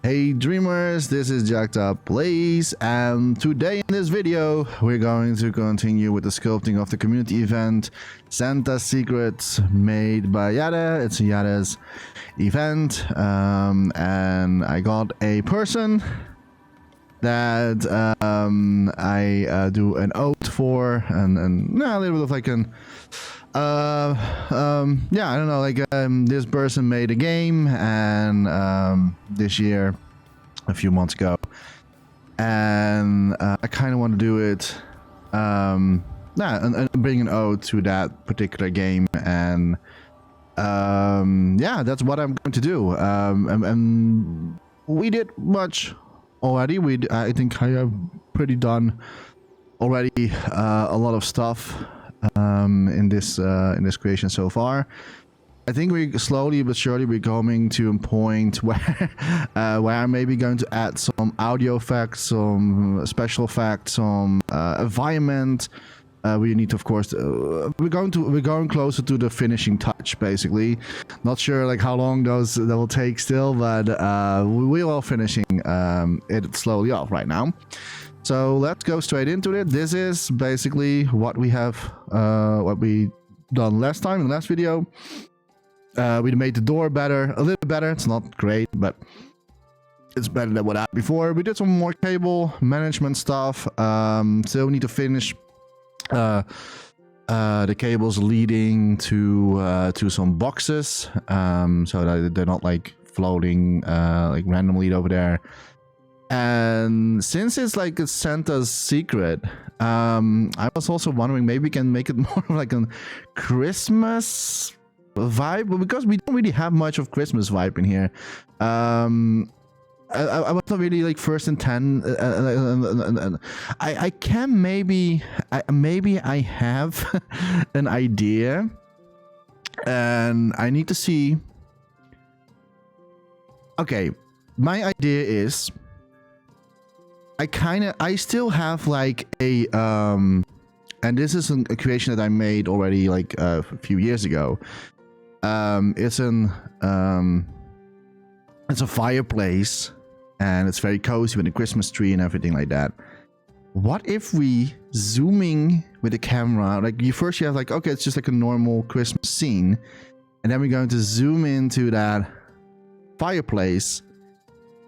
Hey dreamers, this is Jechta Plays, and today in this video we're going to continue with the sculpting of the community event Santa's Secrets made by YahDeh. It's a YahDeh's event, and I got a person that I do an ode for, and a little bit of like an yeah, I don't know, like this person made a game and this year, a few months ago, and I kind of want to do it and bring an ode to that particular game, and yeah, that's what I'm going to do. And we did much already. I think I have pretty done already a lot of stuff in this creation so far. I think we slowly but surely we're coming to a point where where I'm maybe going to add some audio effects, some special effects, some environment. We need to, of course, we're going closer to the finishing touch, basically. Not sure like how long that will take still, but we're all finishing it slowly off right now. So let's go straight into it. This is basically what we have, what we done last time in the last video. We made the door better, a little better. It's not great, but it's better than what I had before. We did some more cable management stuff. Still need to finish the cables leading to some boxes, so that they're not like floating like randomly over there. And since it's like a Santa's secret, I was also wondering maybe we can make it more like a Christmas vibe, but because we don't really have much of Christmas vibe in here. I was not really like first intent. I can maybe I have an idea, and I need to see. Okay, my idea is I still have like a and this is a creation that I made already like a few years ago. It's a fireplace, and it's very cozy with a Christmas tree and everything like that. What if we zooming with the camera, like you have like, okay, it's just like a normal Christmas scene, and then we're going to zoom into that fireplace,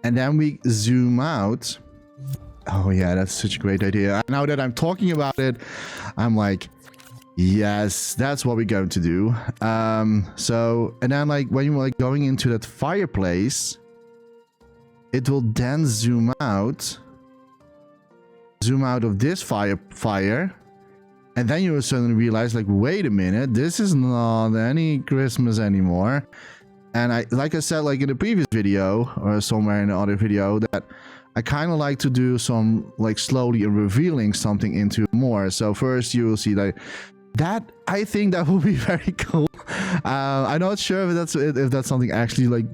and then we zoom out. Oh yeah, that's such a great idea. Now that I'm talking about it, I'm like, yes, that's what we're going to do. So, and then like when you're like going into that fireplace, it will then zoom out of this fire, and then you will suddenly realize like, wait a minute, this is not any Christmas anymore. And like I said, like in the previous video or somewhere in the other video, that I kind of like to do some like slowly revealing something into more. So first you will see like that. I think that will be very cool. I'm not sure if that's something actually like,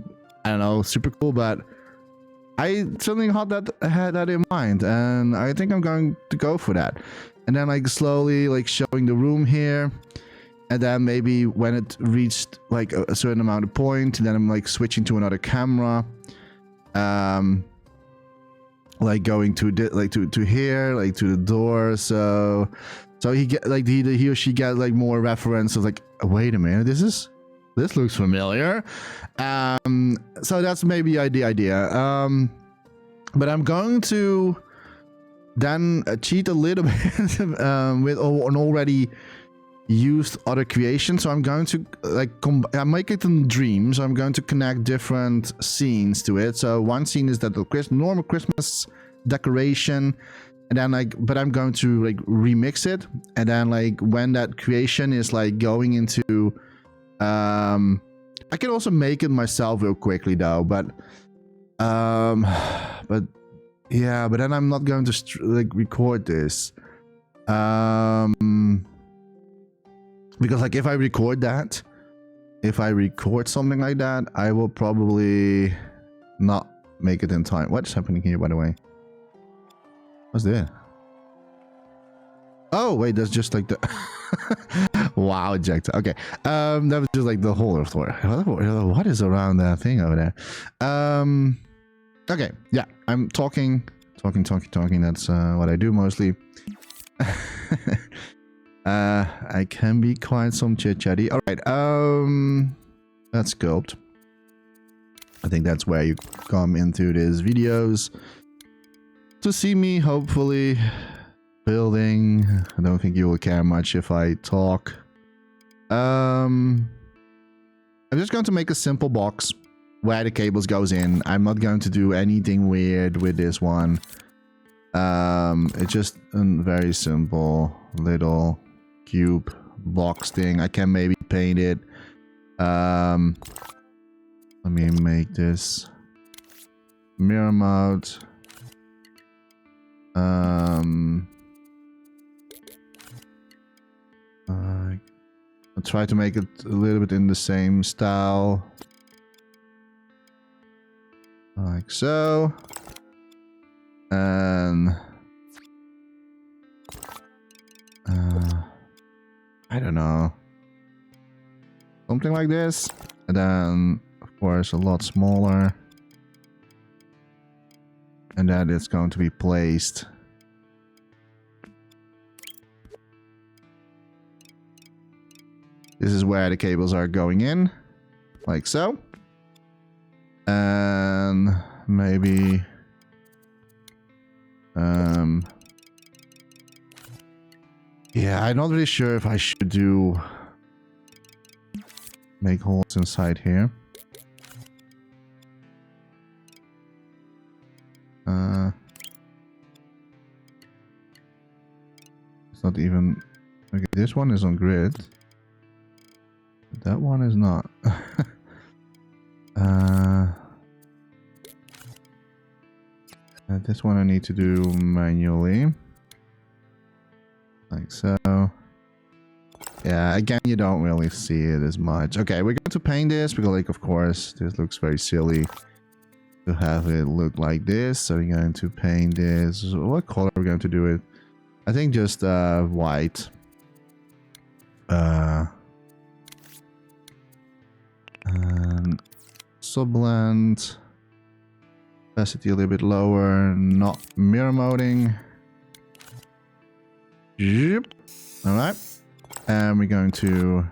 I don't know, super cool, but I certainly had that in mind, and I think I'm going to go for that. And then like slowly like showing the room here, and then maybe when it reached like a certain amount of point, then I'm like switching to another camera, like going to here, like to the door, so he get like he or she get like more reference of like, wait a minute, this looks familiar. So that's maybe the idea. But I'm going to then cheat a little bit with an already used other creation. So I'm going to like I make it in dream, so I'm going to connect different scenes to it. So one scene is that the normal Christmas decoration, and then like, but I'm going to like remix it, and then like when that creation is like going into I can also make it myself real quickly though, but yeah, but then I'm not going to like record this, because like if I record something like that, I will probably not make it in time. What's happening here, by the way? What's there? Oh wait, that's just like the wow, Jechta. Okay, that was just like the whole floor. What is around that thing over there? Okay, yeah, I'm talking. That's what I do mostly. I can be quite some chit-chatty. All right, let's sculpt. I think that's where you come into these videos to see me, hopefully, building. I don't think you will care much if I talk. I'm just going to make a simple box where the cables goes in. I'm not going to do anything weird with this one. It's just a very simple little cube box thing. I can maybe paint it. Let me make this mirror mode. I'll try to make it a little bit in the same style. Like so. And I don't know. Something like this. And then, of course, a lot smaller. And that is going to be placed. This is where the cables are going in. Like so. And maybe... yeah, I'm not really sure if I should do... make holes inside here. It's not even... okay, this one is on grid. That one is not. This one I need to do manually. Like so. Yeah, again, you don't really see it as much. Okay, we're going to paint this because, like, of course, this looks very silly to have it look like this. So we're going to paint this. What color are we going to do it? I think just white. Subblend. Opacity a little bit lower. Not mirror moding. Yep. Alright. And we're going to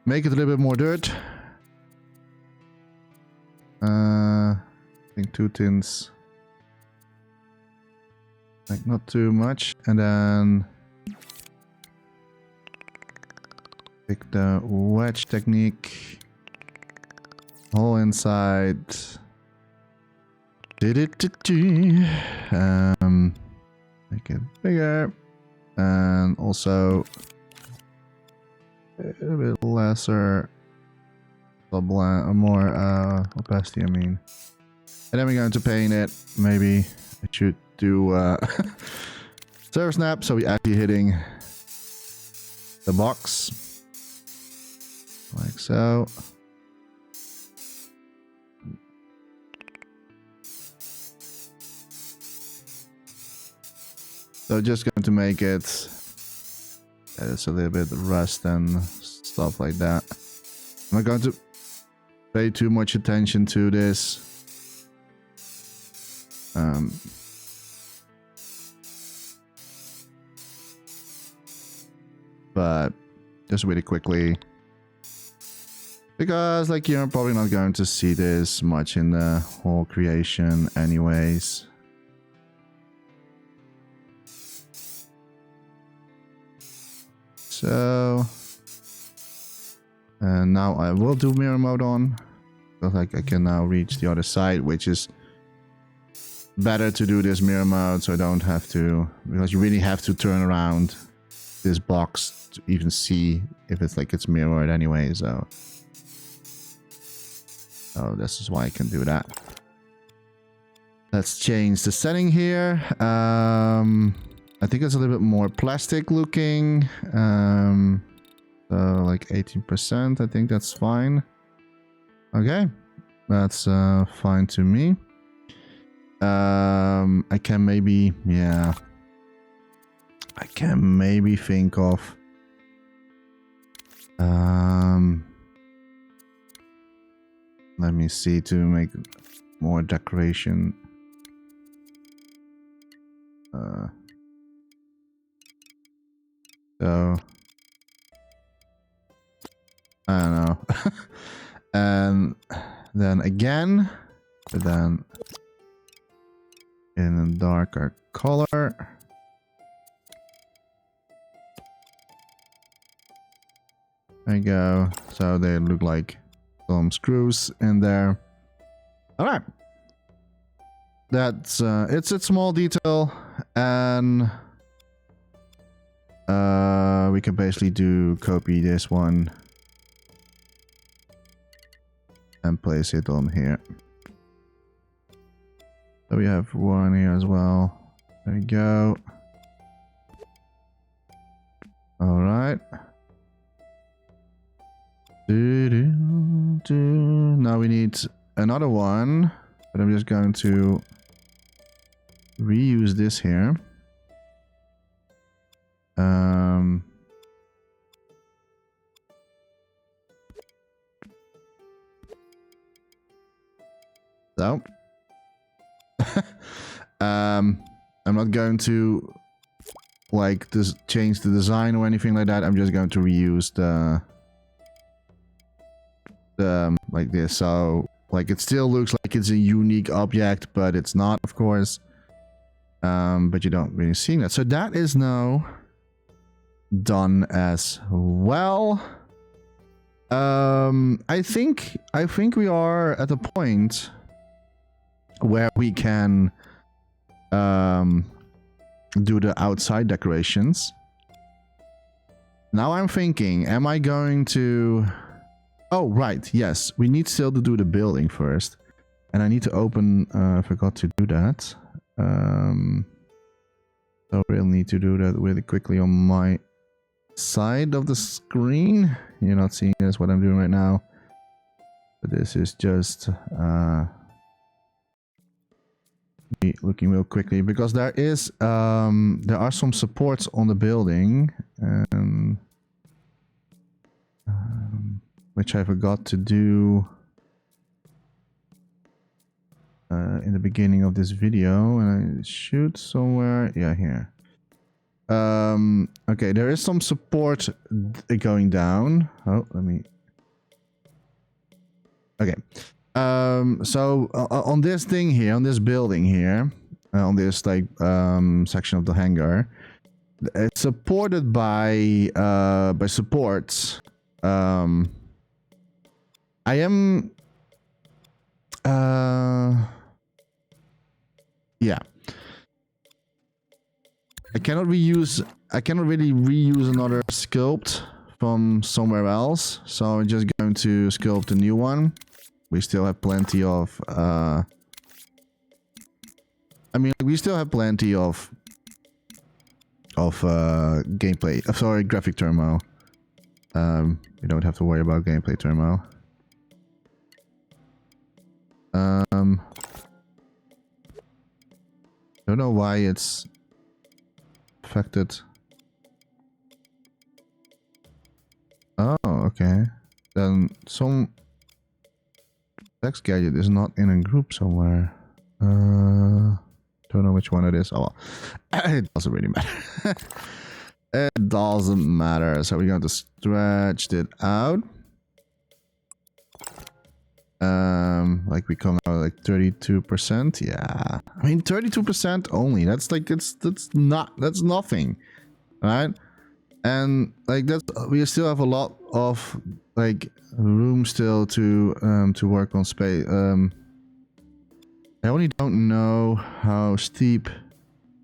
make it a little bit more dirt. I think 2 tins. Like not too much. And then pick the wedge technique. Hole inside. Make it bigger. And also a bit lesser subline, more opacity, I mean. And then we're going to paint it. Maybe I should do server snap, so we're actually hitting the box. Like so. So just going to make it it's a little bit rust and stuff like that. I'm not going to pay too much attention to this. But just really quickly, because like you're probably not going to see this much in the whole creation anyways. So, and now I will do mirror mode on, because like I can now reach the other side, which is better to do this mirror mode, so I don't have to, because you really have to turn around this box to even see if it's like it's mirrored anyway. So this is why I can do that. Let's change the setting here. I think it's a little bit more plastic looking. So like 18%, I think that's fine. Okay, that's fine to me. I can maybe, yeah. I can maybe think of let me see to make more decoration. So I don't know. And then again, but then in a darker color. There you go. So they look like some screws in there. All right. That's it's a small detail, and we can basically copy this one and place it on here. So we have one here as well. There we go. All right. Now we need another one, but I'm just going to reuse this here. So I'm not going to like this change the design or anything like that. I'm just going to reuse the like this. So like it still looks like it's a unique object, but it's not, of course. But you don't really see that. So that is now done as well. I think we are at a point where we can do the outside decorations. Now I'm thinking, am I going to... Oh, right, yes. We need still to do the building first. And I need to open... I forgot to do that. So we'll need to do that really quickly on my side of the screen. You're not seeing this, what I'm doing right now. But this is just... looking real quickly, because there is there are some supports on the building, and which I forgot to do in the beginning of this video, and I shoot somewhere, yeah, here. Okay, there is some support going down. Oh, let me... Okay. So on this thing here, on this building here, on this like section of the hangar, it's supported by supports. I am yeah. I cannot really reuse another sculpt from somewhere else, so I'm just going to sculpt a new one. We still have plenty of I mean, we still have plenty of gameplay, sorry, graphic turmoil. We don't have to worry about gameplay turmoil. Don't know why it's affected. Oh, okay. Then some text gadget is not in a group somewhere. Don't know which one it is. Oh, well. It doesn't really matter. It doesn't matter. So we're going to stretch it out. Like we come out like 32%. Yeah, I mean 32% only. That's like that's nothing, right? And like that's, we still have a lot of like room still to work on space. I only don't know how steep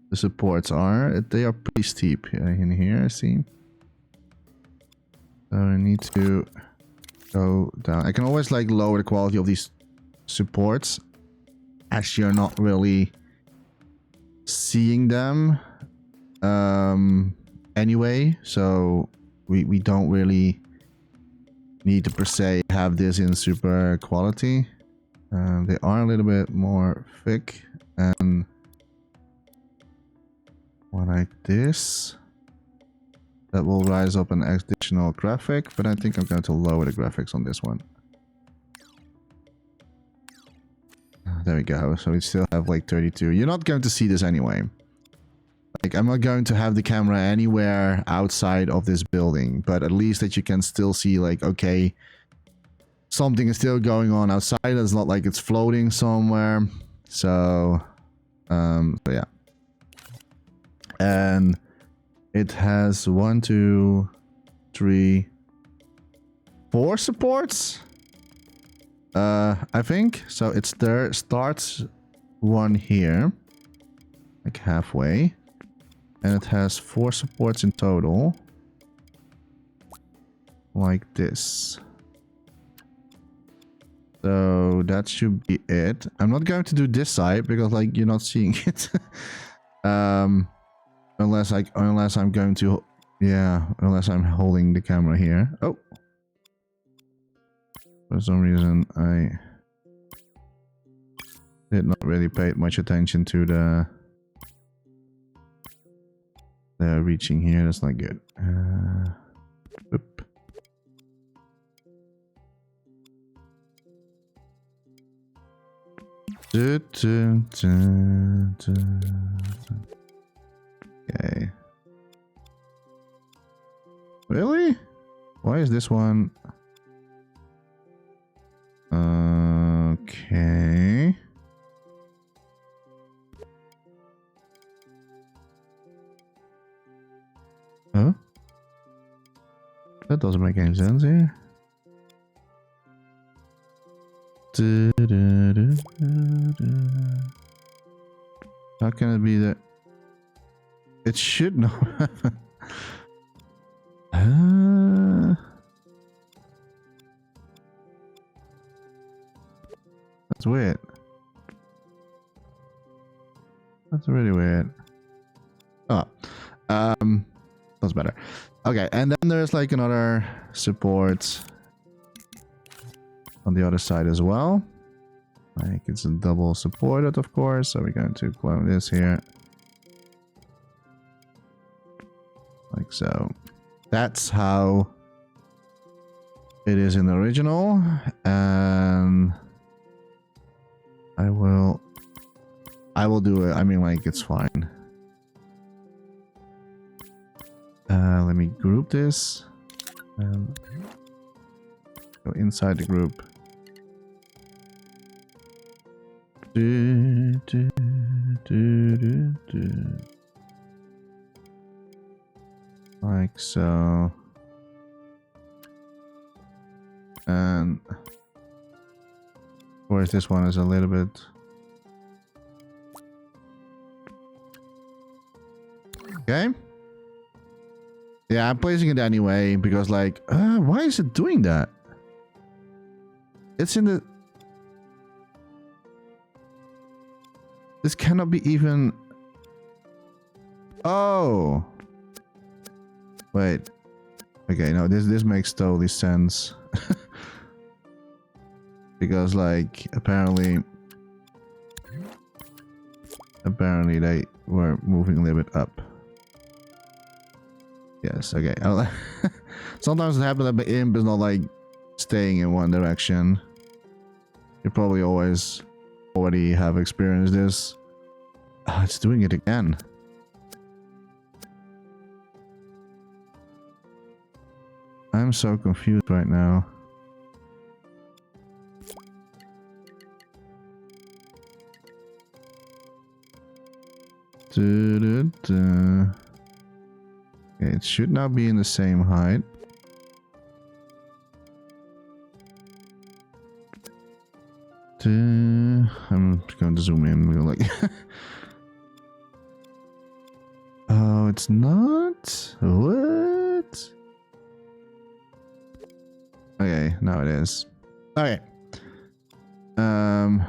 the supports are. They are pretty steep in here, I see. So I need to go down. I can always like lower the quality of these supports as you're not really seeing them anyway, so we don't really need to per se have this in super quality. They are a little bit more thick, and one like this that will rise up an additional graphic, but I think I'm going to lower the graphics on this one. there we go. So we still have like 32. You're not going to see this anyway. Like, I'm not going to have the camera anywhere outside of this building, but at least that you can still see, like, okay, something is still going on outside. It's not like it's floating somewhere. So yeah. And it has 1, 2, 3, 4 supports. I think so. It's there. Starts one here, like halfway, and it has 4 supports in total, like this. So that should be it. I'm not going to do this side because, like, you're not seeing it. Unless I'm going to, yeah, unless I'm holding the camera here. Oh. For some reason, I did not really pay much attention to the reaching here. That's not good. Oop. Okay. Really? Why is this one? Okay. Huh? That doesn't make any sense here. How can it be that it should not happen? That's weird. That's really weird. Oh, that's better. Okay, and then there's like another support on the other side as well. Like, it's a double supported, of course. So we're going to clone this here, like so. That's how it is in the original, and I will do it. I mean, like, it's fine. Let me group this and go inside the group. Like so. And whereas this one is a little bit. Okay. Yeah, I'm placing it anyway because, like, why is it doing that? It's in the. This cannot be even. Oh. Wait. Okay, no, this makes totally sense. Because, like, apparently they were moving a little bit up. Yes, okay. Sometimes it happens that the imp is not, like, staying in one direction. You probably already have experienced this. Oh, it's doing it again. I'm so confused right now. Okay, it should now be in the same height. I'm going to zoom in. Like, oh, it's not. What? Okay, now it is. Okay. Huh?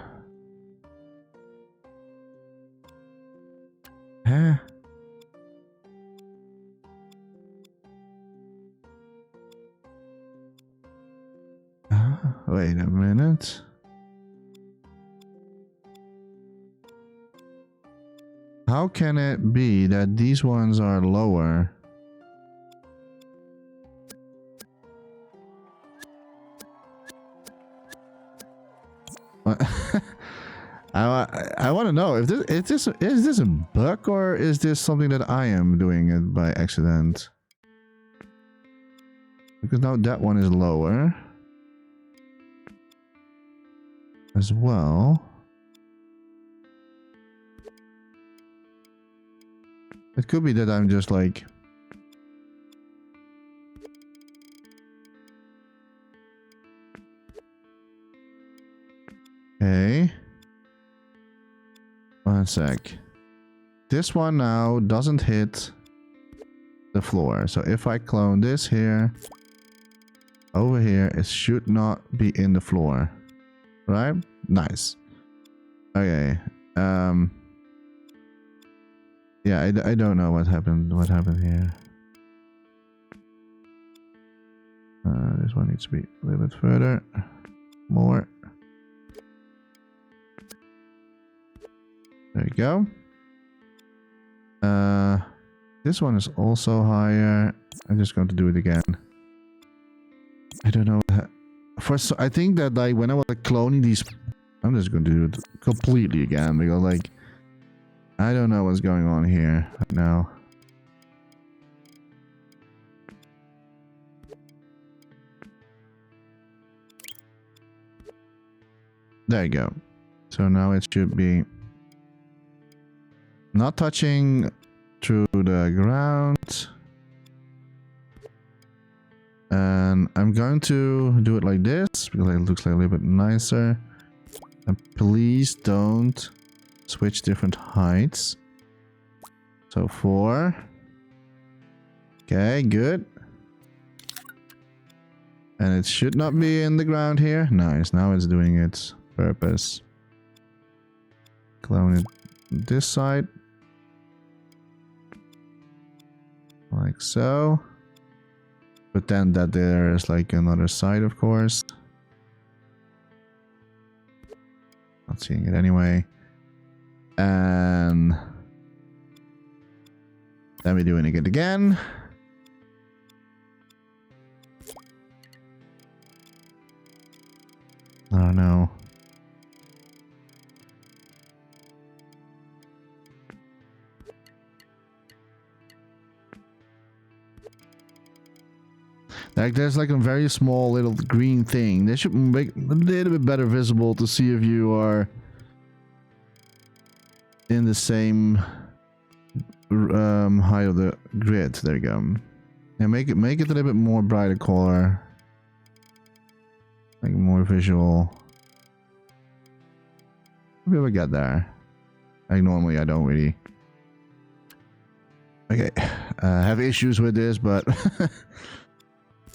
Wait a minute. How can it be that these ones are lower? What? I want to know if this is this a bug or is this something that I am doing it by accident? Because now that one is lower as well. It could be that I'm just like okay. One sec. This one now doesn't hit the floor. So if I clone this here, over here, it should not be in the floor. Right? Nice. Okay. Yeah, I don't know what happened here. This one needs to be a little bit further. More. There you go. This one is also higher. I'm just going to do it again. I don't know. First, I think that like when I was like, cloning these, I'm just going to do it completely again because like I don't know what's going on here right now. There you go. So now it should be not touching through the ground. And I'm going to do it like this because it looks like a little bit nicer. And please don't switch different heights. So 4. Okay, good. And it should not be in the ground here. Nice, now it's doing its purpose. Clone it this side. Like so. Pretend that there is like another side, of course. Not seeing it anyway. And then we're doing it again. Oh no. Like there's like a very small little green thing. They should make a little bit better visible to see if you are in the same height of the grid. There you go. And make it a little bit more brighter color. Like more visual. Maybe we get there. Like normally I don't really have issues with this, but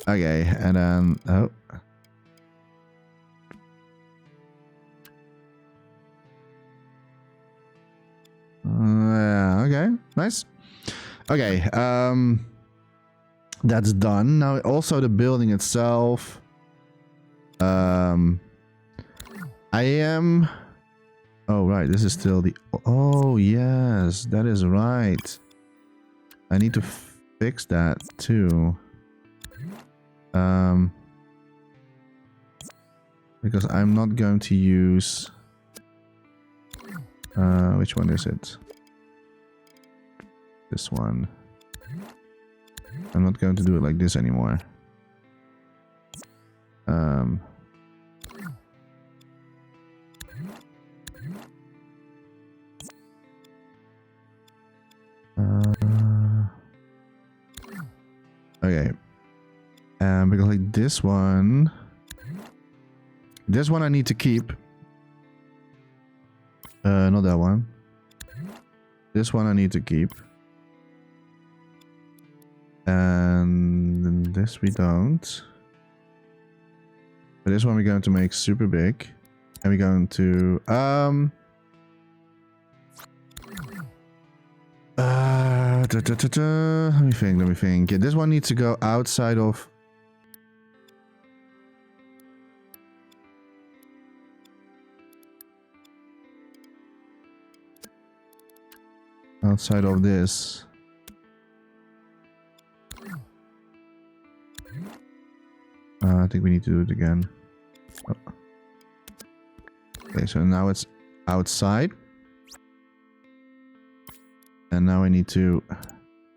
okay, and then oh. Yeah, okay, nice. Okay, that's done. Now also the building itself. I am. Oh right, this is still the. Oh yes, that is right. I need to fix that too. Because I'm not going to use. Which one is it? This one. I'm not going to do it like this anymore. Okay. Because like this one I need to keep. Not that one. This one I need to keep. And this we don't. But this one we're going to make super big. And we're going to let me think. Yeah, this one needs to go outside of this. I think we need to do it again. Oh. Okay, so now it's outside. And now I need to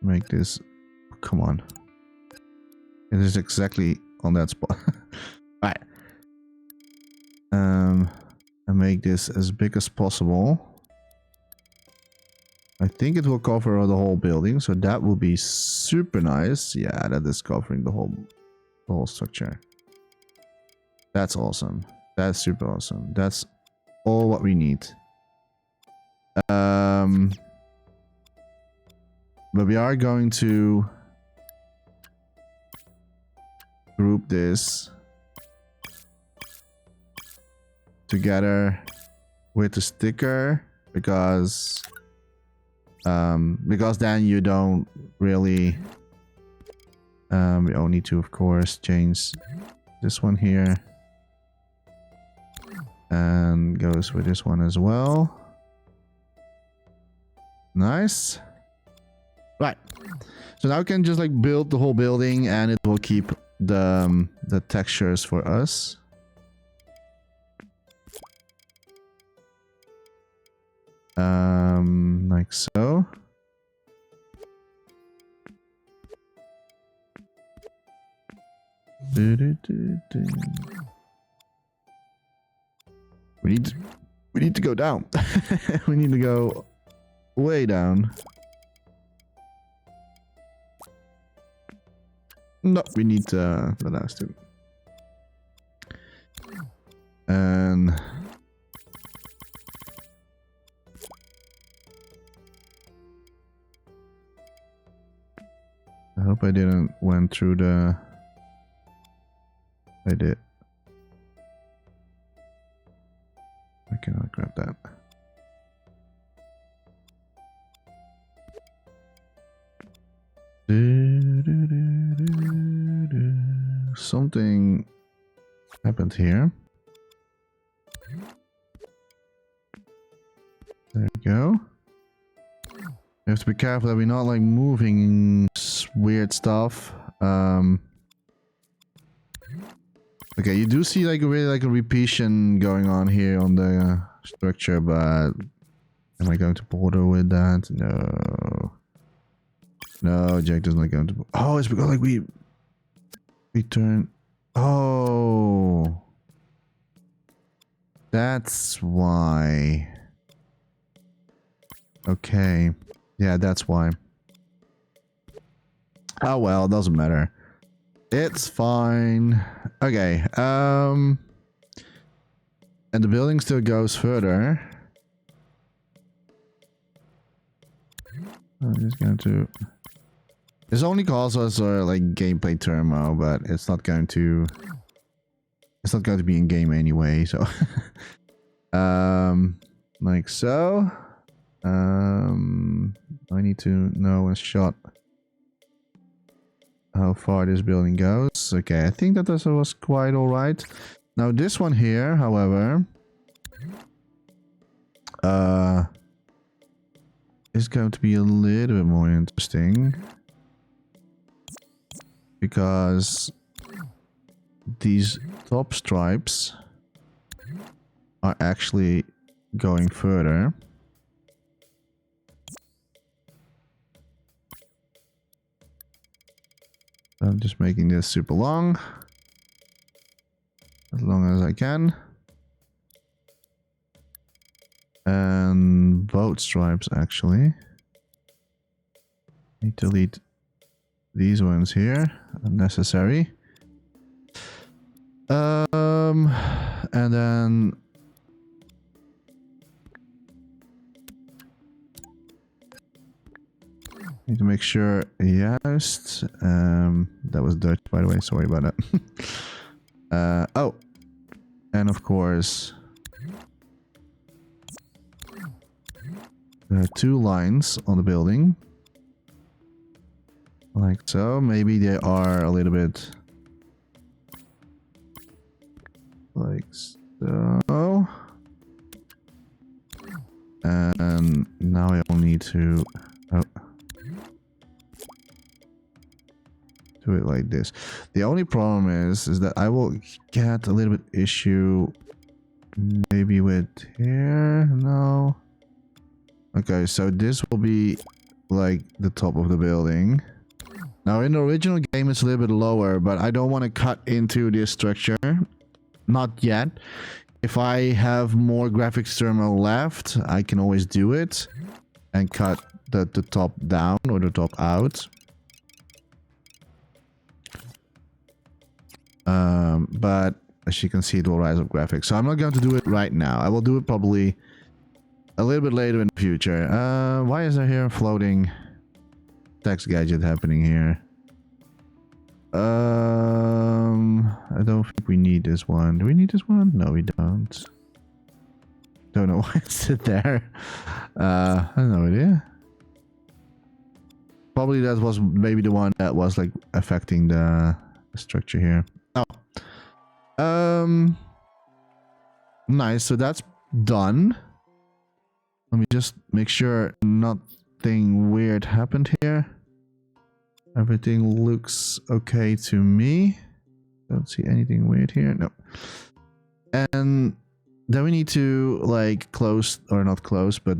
make this, come on. It is exactly on that spot. Alright. And make this as big as possible. I think it will cover the whole building, so that will be super nice. Yeah, that is covering the whole structure. That's awesome. That's super awesome. That's all what we need. But we are going to group this together with the sticker because then you don't really we all need to of course change this one here and goes with this one as well. Nice. Right, so now we can just like build the whole building and it will keep the textures for us. Like so. We need to go down. We need to go way down. No, we need the last two. And I hope I didn't went through the... I did. I cannot grab that. Something happened here. There we go. We have to be careful that we're not like moving weird stuff. Okay, you do see like really like a repetition going on here on the structure, but am I going to bother with that? No. No, Jechta's not going to. Oh, it's because like we turn. Oh, that's why. Okay, yeah, that's why. Oh well, it doesn't matter. It's fine. Okay. And the building still goes further. I'm just going to. This only causes like gameplay turmoil, but it's not going to. It's not going to be in game anyway. So, like so. I need to know a shot how far this building goes. Okay, I think that this was quite all right. Now this one here, however, is going to be a little bit more interesting because these top stripes are actually going further. I'm just making this super long as I can. And both stripes actually. Need to delete these ones here, unnecessary. And then need to make sure, yes. That was Dutch, by the way. Sorry about that. Oh, and of course, there are two lines on the building, like so. Maybe they are a little bit like so. And now I will need to. Oh. Do it like this. The only problem is that I will get a little bit issue Maybe with here? No. Okay, so this will be like the top of the building. Now in the original game it's a little bit lower, but I don't want to cut into this structure. Not yet. If I have more graphics terminal left, I can always do it and cut the top down or the top out. But as you can see, it will rise up graphics. So I'm not going to do it right now. I will do it probably a little bit later in the future. Why is there here a floating text gadget happening here? I don't think we need this one. Do we need this one? No, we don't. Don't know why it's there. I have no idea. Probably that was maybe the one that was like affecting the structure here. Oh. Nice. So that's done. Let me just make sure nothing weird happened here. Everything looks okay to me. Don't see anything weird here. No. And then we need to like close, or not close, but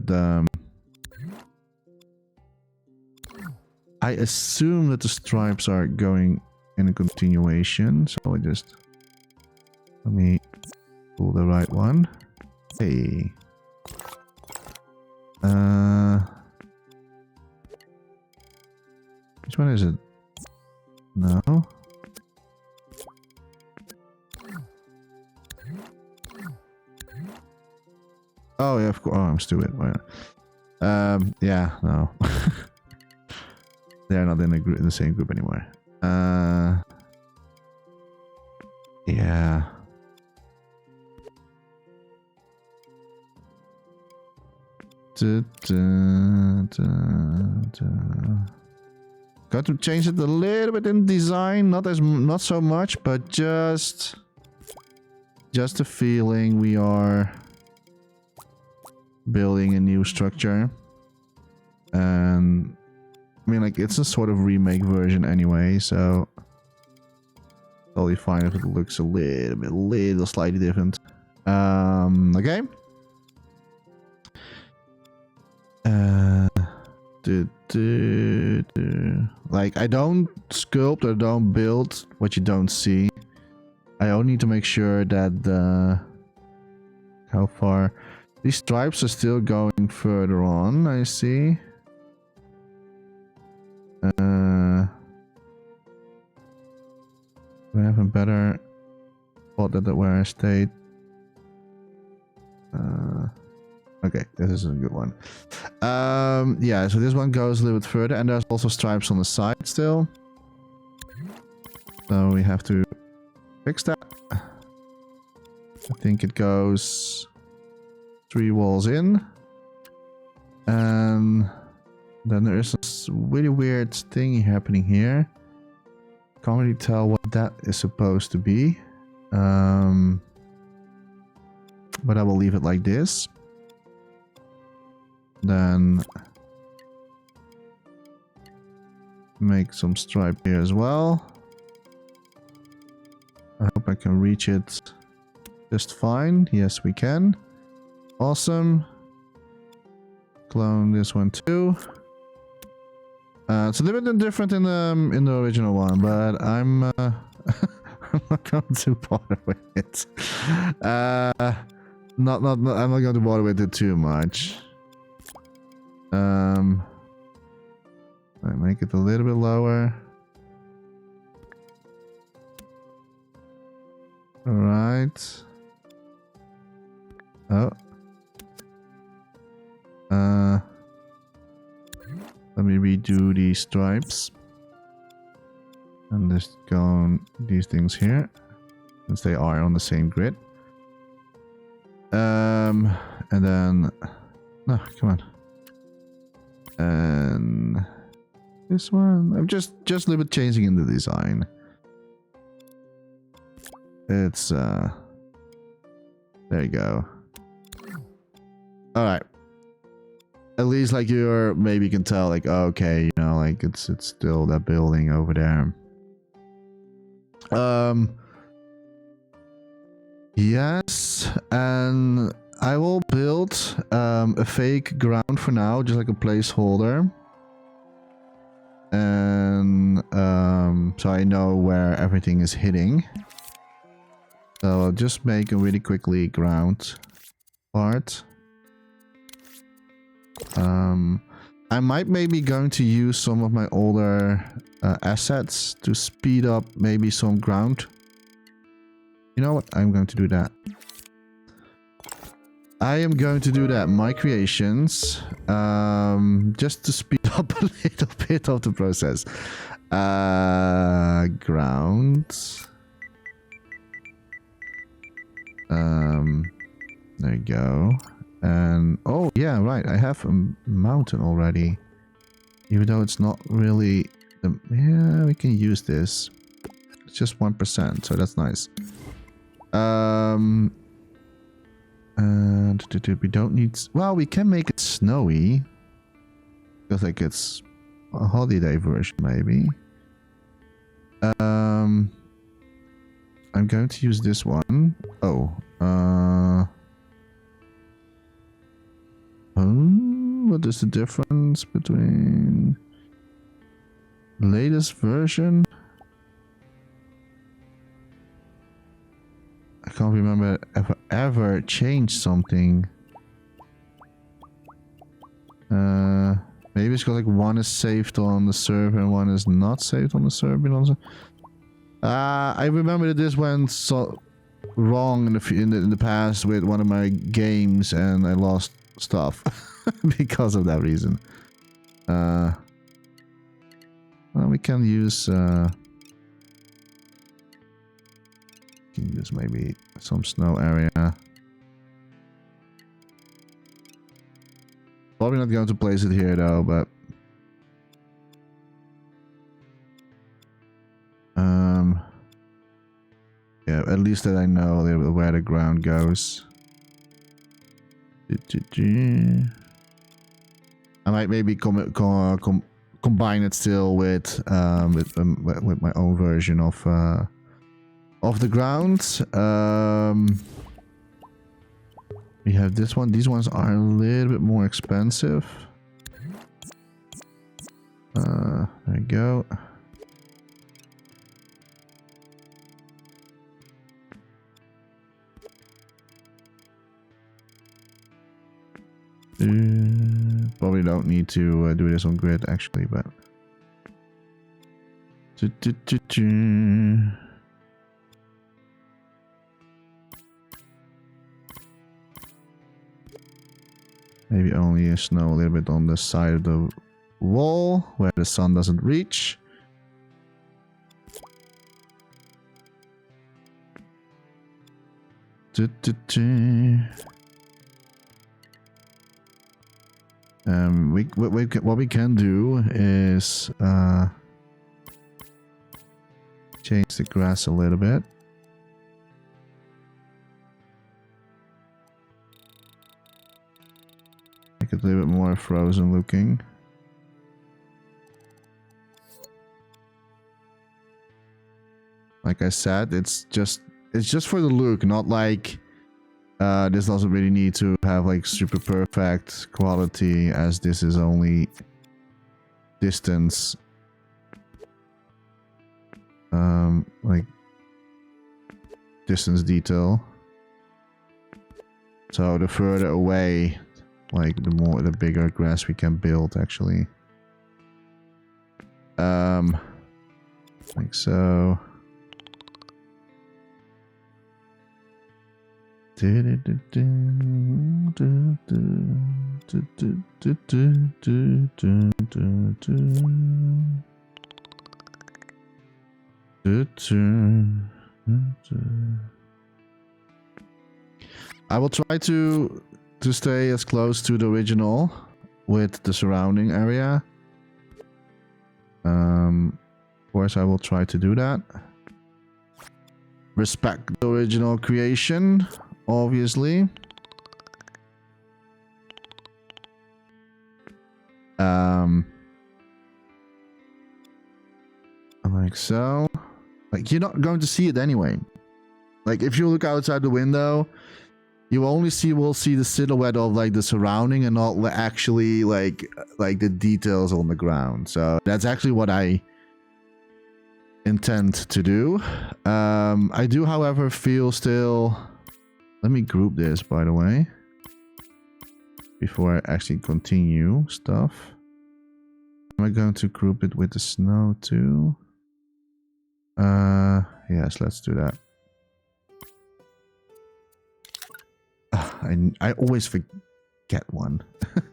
I assume that the stripes are going in a continuation. So let me pull the right one. Hey. Which one is it? No. Oh yeah, of course. Oh, I'm stupid. Yeah, no. They're not in the group, in the same group anymore. Yeah. Got to change it a little bit in design, not so much, but just a feeling we are building a new structure. And I mean, like, it's a sort of remake version anyway, so totally fine if it looks a little slightly different. Okay. Like, I don't sculpt or don't build what you don't see. I only need to make sure that how far these stripes are still going further on. I see. Do I have a better spot at where I stayed? Okay, this is a good one. Yeah, so this one goes a little bit further, and there's also stripes on the side still. So we have to fix that. I think it goes 3 walls in. And then there is this really weird thing happening here. Can't really tell what that is supposed to be. But I will leave it like this. Then make some stripe here as well. I hope I can reach it just fine. Yes, we can. Awesome. Clone this one too. It's a little bit different in the original one, but I'm I'm not going to bother with it. I'm not going to bother with it too much. I make it a little bit lower. All right. Oh. Let me redo these stripes. And just go on these things here, since they are on the same grid. And then, no, come on. And this one, I'm just a little bit changing in the design. It's there you go. All right. At least like you're maybe can tell like, oh, okay, you know, like it's still that building over there. Yes. this, and I will build a fake ground for now, just like a placeholder. And so I know where everything is hitting. So I'll just make a really quickly ground part. I might maybe going to use some of my older assets to speed up maybe some ground. You know what? I'm going to do that. I am going to do that. My creations, just to speed up a little bit of the process. Ground. There you go. And oh yeah, right. I have a mountain already, even though it's not really. Yeah, we can use this. It's just 1%, so that's nice. And we don't need. Well, we can make it snowy. Because like it's a holiday version, maybe. I'm going to use this one. Oh, what is the difference between latest version? I can't remember if I ever changed something. Maybe it's got like one is saved on the server and one is not saved on the server. I remember that this went so wrong in the past with one of my games, and I lost stuff because of that reason. Well, we can use maybe some snow area. Probably not going to place it here though, but yeah, at least that I know a little bit where the ground goes. I might maybe combine it still with my own version of the ground. We have this one. These ones are a little bit more expensive. There you go. Probably don't need to do this on grid actually, but maybe only snow a little bit on the side of the wall where the sun doesn't reach. What we can do is change the grass a little bit. Make it a little bit more frozen looking. Like I said, it's just for the look, not like this doesn't really need to have like super perfect quality, as this is only distance, like distance detail. So the further away, like the bigger grass we can build actually. Like so. I will try to stay as close to the original with the surrounding area. Of course, I will try to do that. Respect the original creation, obviously. Like so. Like, you're not going to see it anyway. Like, if you look outside the window, you only will see the silhouette of like the surrounding and not actually like the details on the ground. So that's actually what I intend to do. I do, however, feel still. Let me group this, by the way, before I actually continue stuff. Am I going to group it with the snow too? Yes, let's do that. I always forget one. There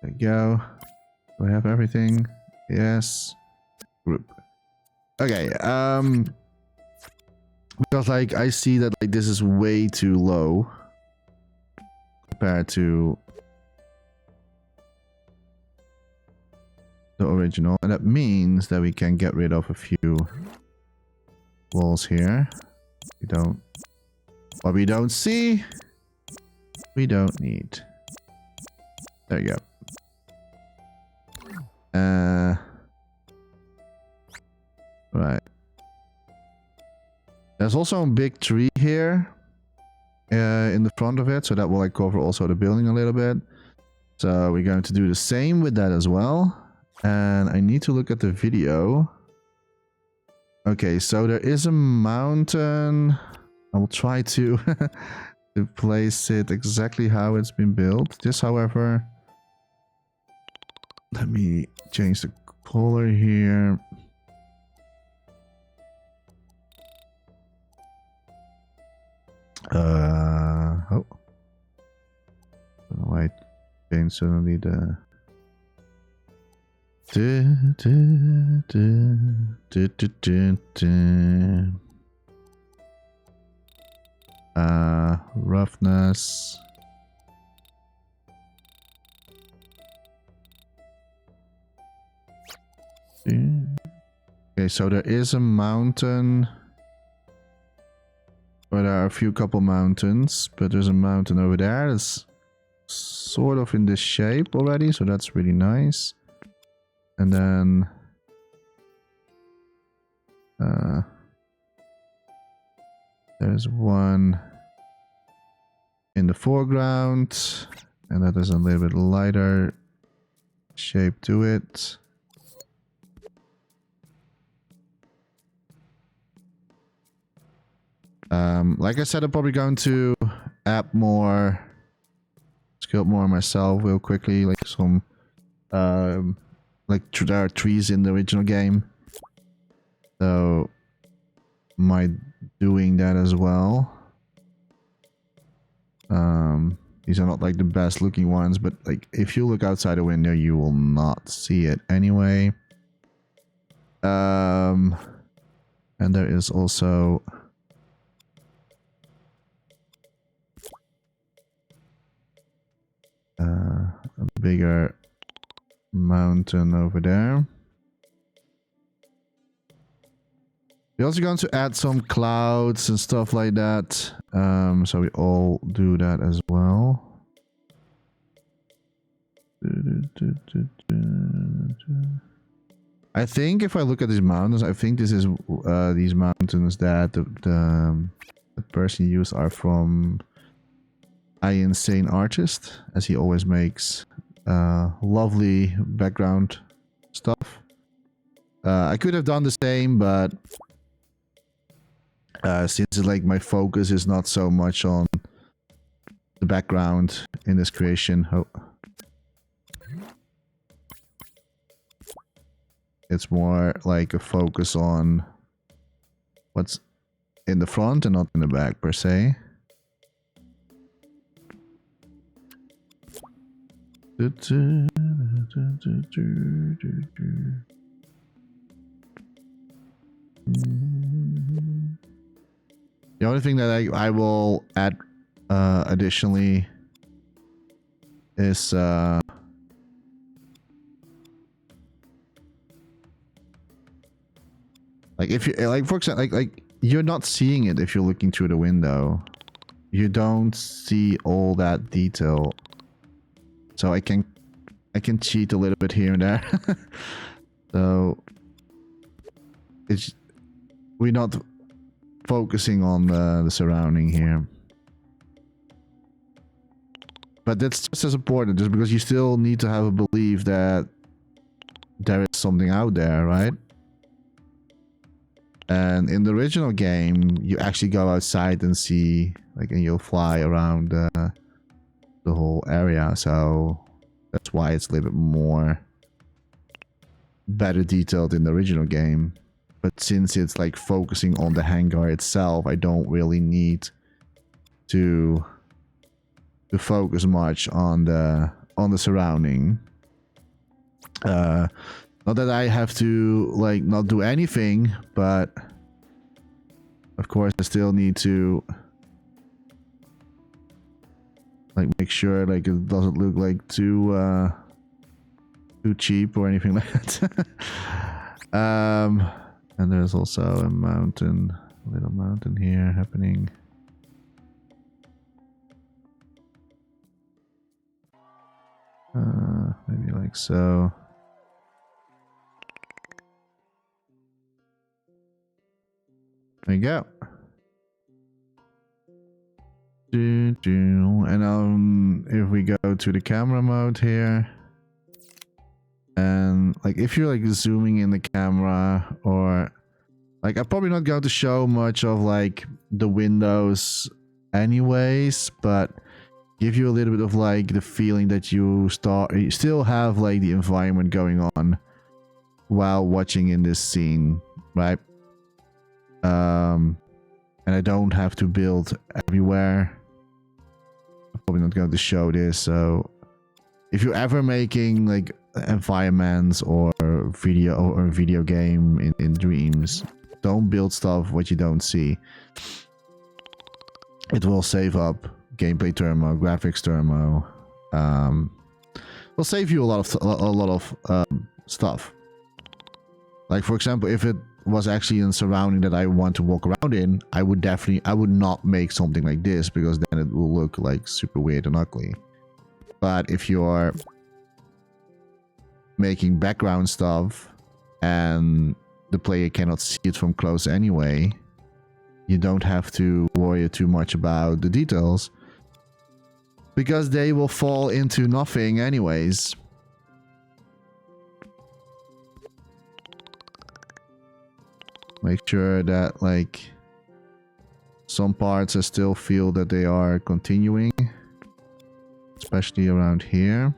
we go. Do I have everything? Yes. Group. Okay. Because like I see that like this is way too low compared to the original, and that means that we can get rid of a few walls here. We don't. What we don't see, we don't need. There you go. Right. There's also a big tree here in the front of it, so that will like cover also the building a little bit. So we're going to do the same with that as well. And I need to look at the video. Okay, so there is a mountain. I will try to to place it exactly how it's been built. This, however, let me change the color here. Oh, why change suddenly the roughness. Okay, so there is a mountain. Well, there are a few couple mountains, but there's a mountain over there that's sort of in this shape already, so that's really nice. And then there's one in the foreground, and that is a little bit lighter shape to it. Like I said, I'm probably going to add more, sculpt more myself real quickly, like some like there are trees in the original game, so might doing that as well. These are not like the best looking ones, but like if you look outside the window you will not see it anyway. And there is also a bigger mountain over there. We're also going to add some clouds and stuff like that. So we all do that as well. I think if I look at these mountains, I think this is these mountains that the person used are from I Insane Artist, as he always makes lovely background stuff. I could have done the same, but since like my focus is not so much on the background in this creation, it's more like a focus on what's in the front and not in the back per se. The only thing that I will add additionally is like if you like, for example, like you're not seeing it if you're looking through the window. You don't see all that detail. So I can cheat a little bit here and there. So it's we're not focusing on the surrounding here. But that's just as important, just because you still need to have a belief that there is something out there, right? And in the original game, you actually go outside and see, like, and you'll fly around the whole area. So that's why it's a little bit more better detailed in the original game. But since it's like focusing on the hangar itself, I don't really need to focus much on the surrounding. Not that I have to like not do anything, but of course I still need to like make sure like it doesn't look like too cheap or anything like that. And there's also a mountain, a little mountain here happening. Maybe like so. There you go. And if we go to the camera mode here, and like if you're like zooming in the camera, or like I'm probably not going to show much of like the windows anyways, but give you a little bit of like the feeling that you still have like the environment going on while watching in this scene, right? And I don't have to build everywhere. I'm probably not going to show this. So if you're ever making like environments or video game in Dreams, don't build stuff what you don't see. It will save up gameplay thermo, graphics thermo. Will save you a lot of stuff. Like for example, if it was actually in surrounding that I want to walk around in, I would not make something like this, because then it will look like super weird and ugly. But if you're making background stuff and the player cannot see it from close anyway, you don't have to worry too much about the details, because they will fall into nothing anyways. Make sure that like some parts I still feel that they are continuing, especially around here.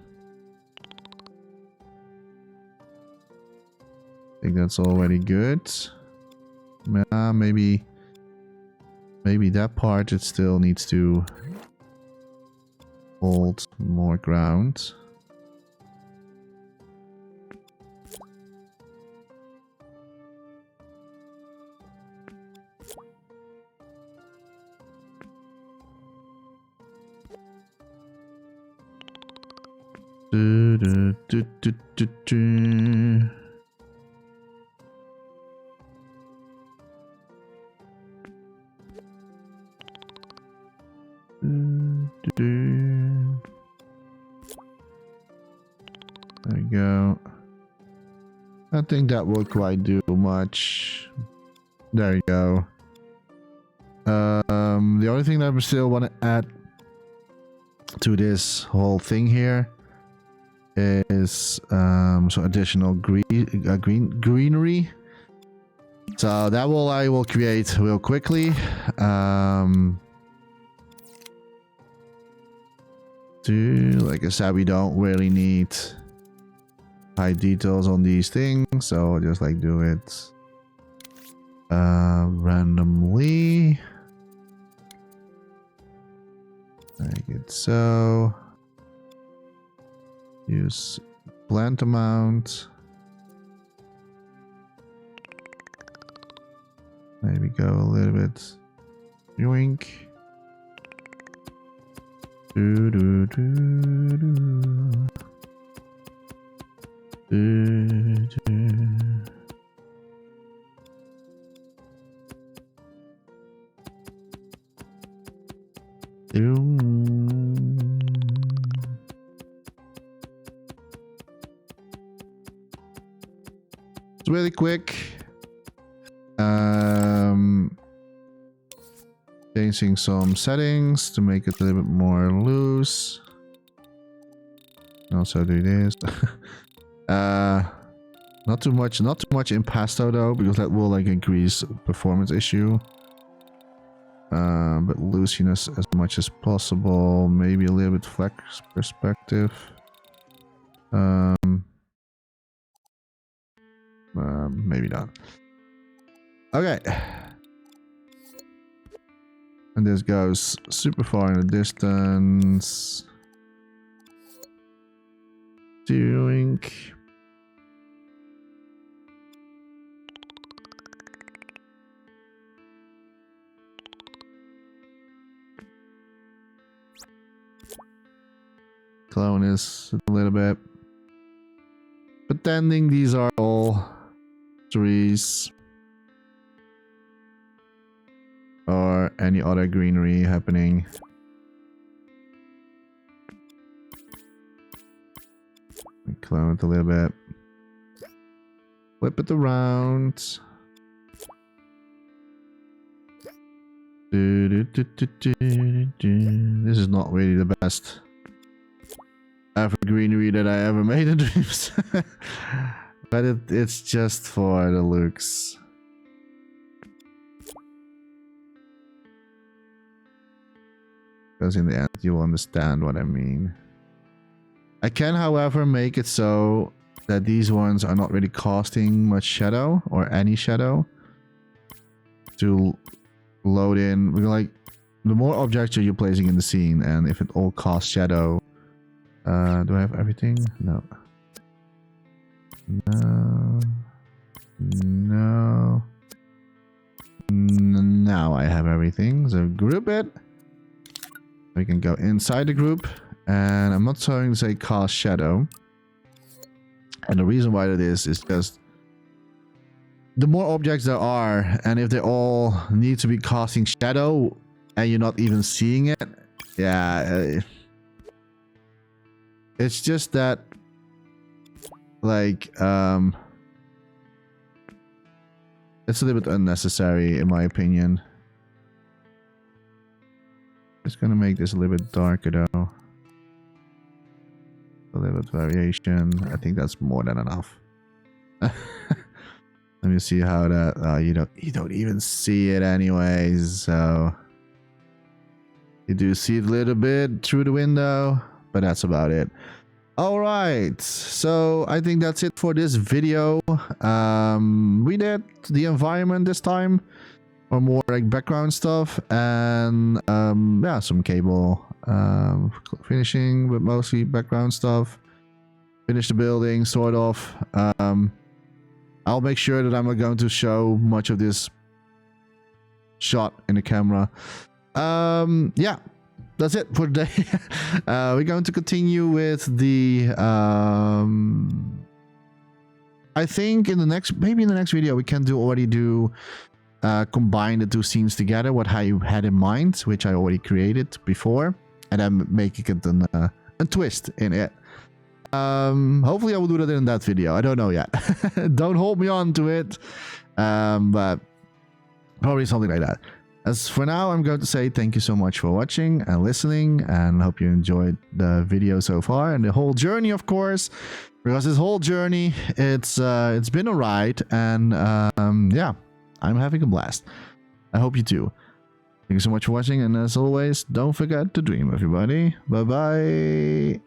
I think that's already good. Maybe that part, it still needs to hold more ground. There you go. I think that will quite do much. There you go. The only thing that I still want to add to this whole thing here is some additional greenery. So that I will create real quickly. Like I said, we don't really need high details on these things, so I'll just like do it randomly. Make it so. Use plant amount. Maybe go a little bit. Yoink. Do do do do. Do do. It's really quick. changing some settings to make it a little bit more loose. Also do this. Not too much impasto though, because that will like increase performance issue. But looseness as much as possible. Maybe a little bit flex perspective. Maybe not. Okay. And this goes super far in the distance. Doink. Clone this a little bit. Pretending these are all trees. Or any other greenery happening. Clone it a little bit. Flip it around. This is not really the best greenery that I ever made in Dreams. But it's just for the looks. Because in the end you'll understand what I mean. I can, however, make it so that these ones are not really casting much shadow or any shadow to load in. We're like, the more objects you're placing in the scene, and if it all casts shadow. Do I have everything? No. No. Now I have everything. So group it. We can go inside the group. And I'm not trying to say cast shadow. And the reason why that is just the more objects there are, and if they all need to be casting shadow and you're not even seeing it, yeah, it's just that like it's a little bit unnecessary in my opinion. Just gonna make this a little bit darker though. A little bit variation. I think that's more than enough. Let me see how that. You don't even see it anyways. So you do see it a little bit through the window, but that's about it. All right. So I think that's it for this video. We did the environment this time, or more like background stuff, and yeah, some cable. Finishing, but mostly background stuff. Finish the building, sort of. I'll make sure that I'm not going to show much of this shot in the camera. Yeah, that's it for today. We're going to continue with the I think in the next, maybe in the next video we can already do combine the two scenes together, what I had in mind, which I already created before, and then making it a twist in it. Hopefully I will do that in that video. I don't know yet. Don't hold me on to it. But probably something like that. As for now, I'm going to say thank you so much for watching and listening, and hope you enjoyed the video so far and the whole journey, of course, because this whole journey, it's been a ride, and yeah, I'm having a blast. I hope you too. Thank you so much for watching, and as always, don't forget to dream, everybody. Bye bye.